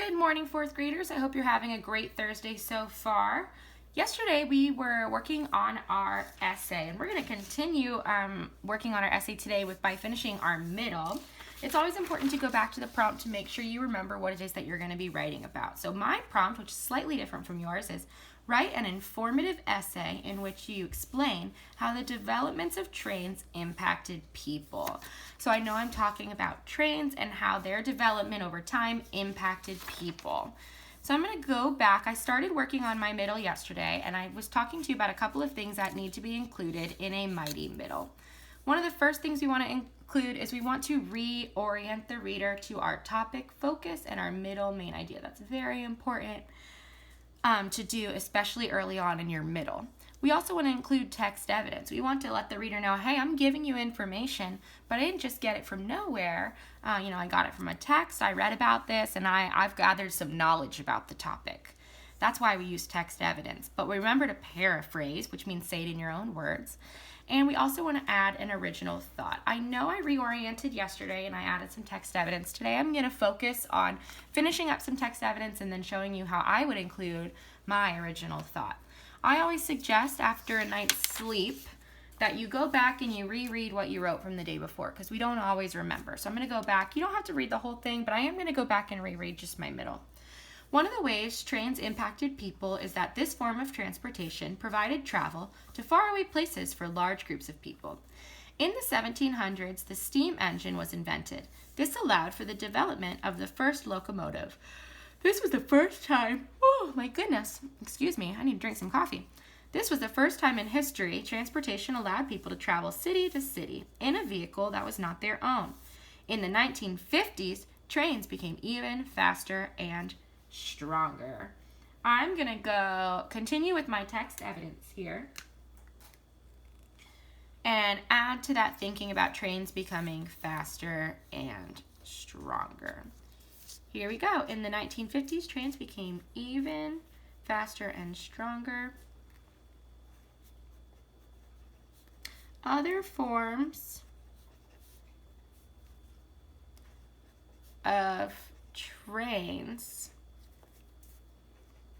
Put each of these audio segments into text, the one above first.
Good morning, fourth graders. I hope you're having a great Thursday so far. Yesterday we were working on our essay, and we're going to continue working on our essay today by finishing our middle. It's always important to go back to the prompt to make sure you remember what it is that you're going to be writing about. So my prompt, which is slightly different from yours, is write an informative essay in which you explain how the developments of trains impacted people. So I know I'm talking about trains and how their development over time impacted people. So I'm going to go back. I started working on my middle yesterday, and I was talking to you about a couple of things that need to be included in a mighty middle. One of the first things we want to include is we want to reorient the reader to our topic focus and our middle main idea. That's very important to do, especially early on in your middle. We also want to include text evidence. We want to let the reader know, hey, I'm giving you information, but I didn't just get it from nowhere. I got it from a text, I read about this, and I've gathered some knowledge about the topic. That's why we use text evidence. But remember to paraphrase, which means say it in your own words. And we also want to add an original thought. I know I reoriented yesterday and I added some text evidence. Today I'm going to focus on finishing up some text evidence and then showing you how I would include my original thought. I always suggest after a night's sleep that you go back and you reread what you wrote from the day before, because we don't always remember. So I'm going to go back. You don't have to read the whole thing, but I am going to go back and reread just my middle. One of the ways trains impacted people is that this form of transportation provided travel to faraway places for large groups of people. In the 1700s, the steam engine was invented. This allowed for the development of the first locomotive. This was the first time, oh my goodness, excuse me, I need to drink some coffee. This was the first time in history transportation allowed people to travel city to city in a vehicle that was not their own. In the 1950s, trains became even faster and stronger. I'm going to continue with my text evidence here and add to that thinking about trains becoming faster and stronger. Here we go. In the 1950s, trains became even faster and stronger. Other forms of trains,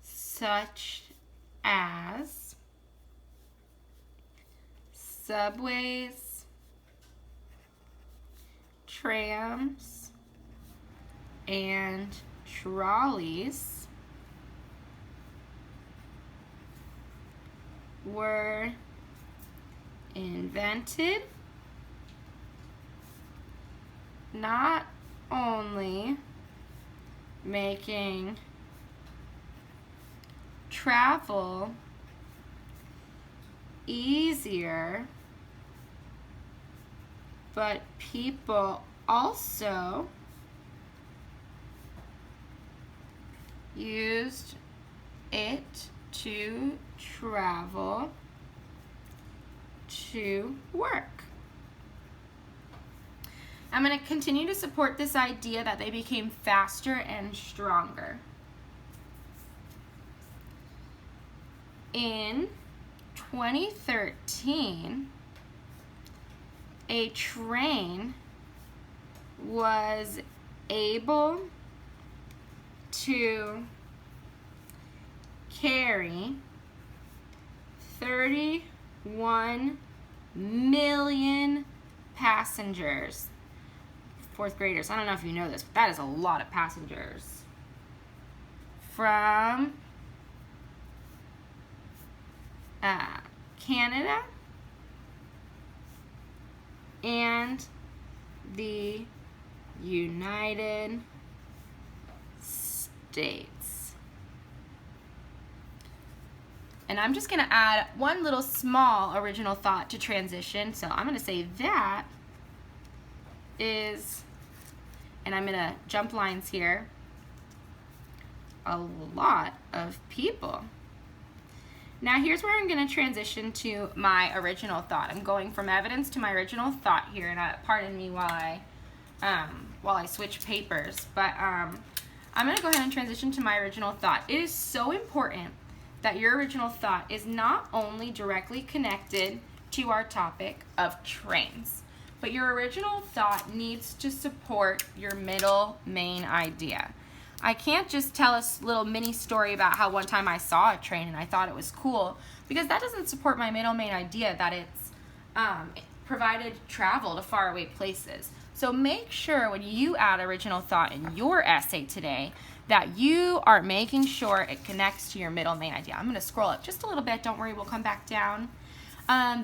such as subways, trams, and trolleys, were invented not only making travel easier, but people also used it to travel to work. I'm going to continue to support this idea that they became faster and stronger. In 2013, a train was able to carry 31 million passengers. Fourth graders, I don't know if you know this, but that is a lot of passengers. From Canada and the United States. And I'm just going to add one little small original thought to transition. So I'm going to say that is, and I'm going to jump lines here, a lot of people. Now here's where I'm going to transition to my original thought. I'm going from evidence to my original thought here, and pardon me while I switch papers. But I'm going to go ahead and transition to my original thought. It is so important that your original thought is not only directly connected to our topic of trains, but your original thought needs to support your middle main idea. I can't just tell a little mini story about how one time I saw a train and I thought it was cool, because that doesn't support my middle main idea that it's provided travel to faraway places. So make sure when you add original thought in your essay today that you are making sure it connects to your middle main idea. I'm going to scroll up just a little bit. Don't worry, we'll come back down.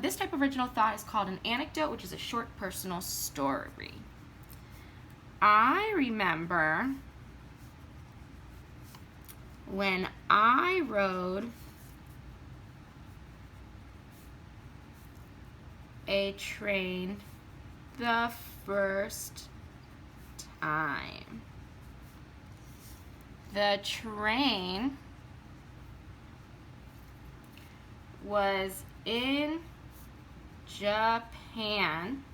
This type of original thought is called an anecdote, which is a short personal story. I remember when I rode a train the first time. The train was in Japan.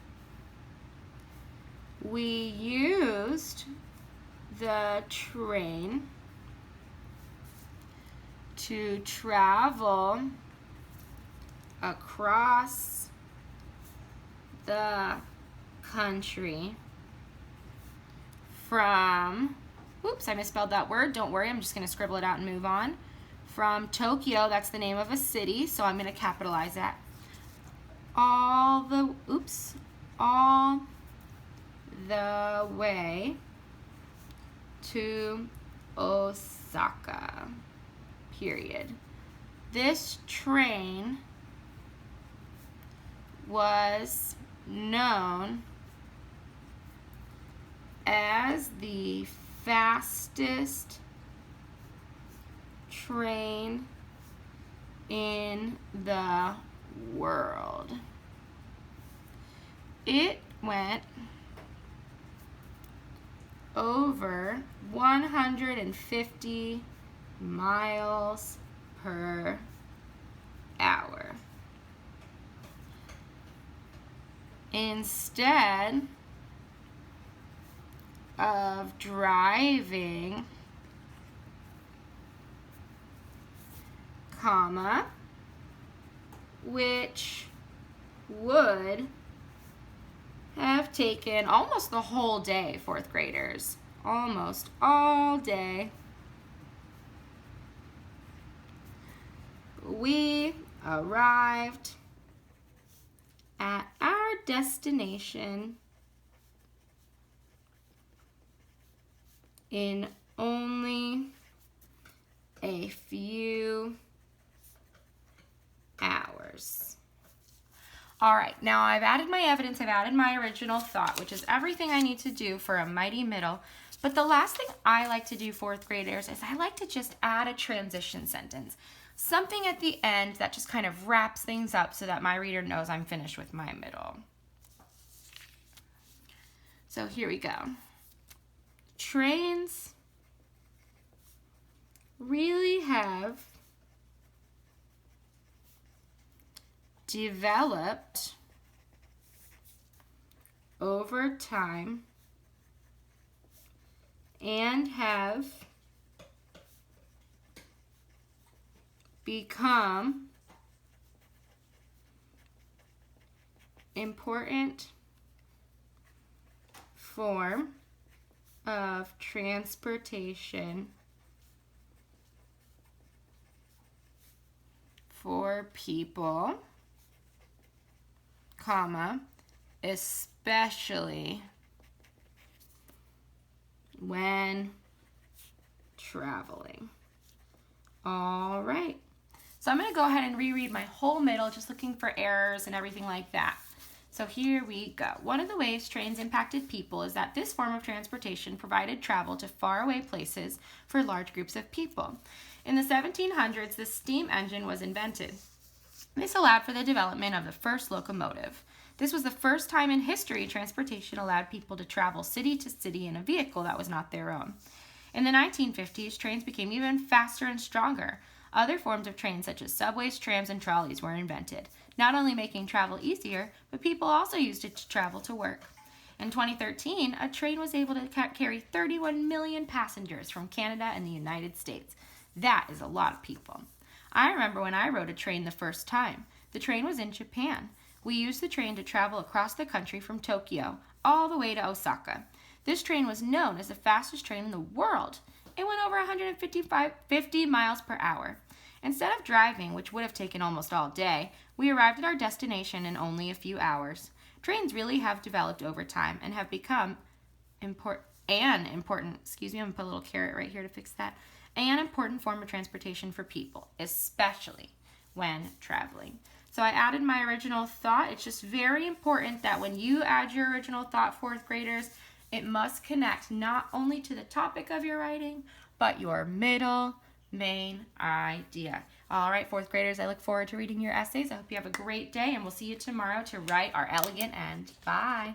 We used the train to travel across the country from, oops, I misspelled that word. Don't worry, I'm just going to scribble it out and move on. From Tokyo, that's the name of a city, so I'm going to capitalize that. All the way to Osaka, period. This train was known as the fastest train in the world. It went over 150 miles per hour. Instead of driving, which would have taken almost the whole day, fourth graders, almost all day, we arrived at our destination in only a few hours. All right, now I've added my evidence, I've added my original thought, which is everything I need to do for a mighty middle. But the last thing I like to do, fourth graders, is I like to just add a transition sentence. Something at the end that just kind of wraps things up so that my reader knows I'm finished with my middle. So here we go. Trains really have developed over time and have become important form of transportation for people, especially when traveling. All right. So I'm going to go ahead and reread my whole middle, just looking for errors and everything like that. So here we go. One of the ways trains impacted people is that this form of transportation provided travel to faraway places for large groups of people. In the 1700s, the steam engine was invented. This allowed for the development of the first locomotive. This was the first time in history transportation allowed people to travel city to city in a vehicle that was not their own. In the 1950s, trains became even faster and stronger. Other forms of trains such as subways, trams, and trolleys were invented, not only making travel easier, but people also used it to travel to work. In 2013, a train was able to carry 31 million passengers from Canada and the United States. That is a lot of people. I remember when I rode a train the first time. The train was in Japan. We used the train to travel across the country from Tokyo all the way to Osaka. This train was known as the fastest train in the world. it went over 50 miles per hour. Instead of driving, which would have taken almost all day, we arrived at our destination in only a few hours. Trains really have developed over time and have become I'm going to put a little caret right here to fix that, an important form of transportation for people, especially when traveling. So I added my original thought. It's just very important that when you add your original thought, fourth graders, it must connect not only to the topic of your writing, but your middle main idea. All right, fourth graders, I look forward to reading your essays. I hope you have a great day, and we'll see you tomorrow to write our elegant end. Bye.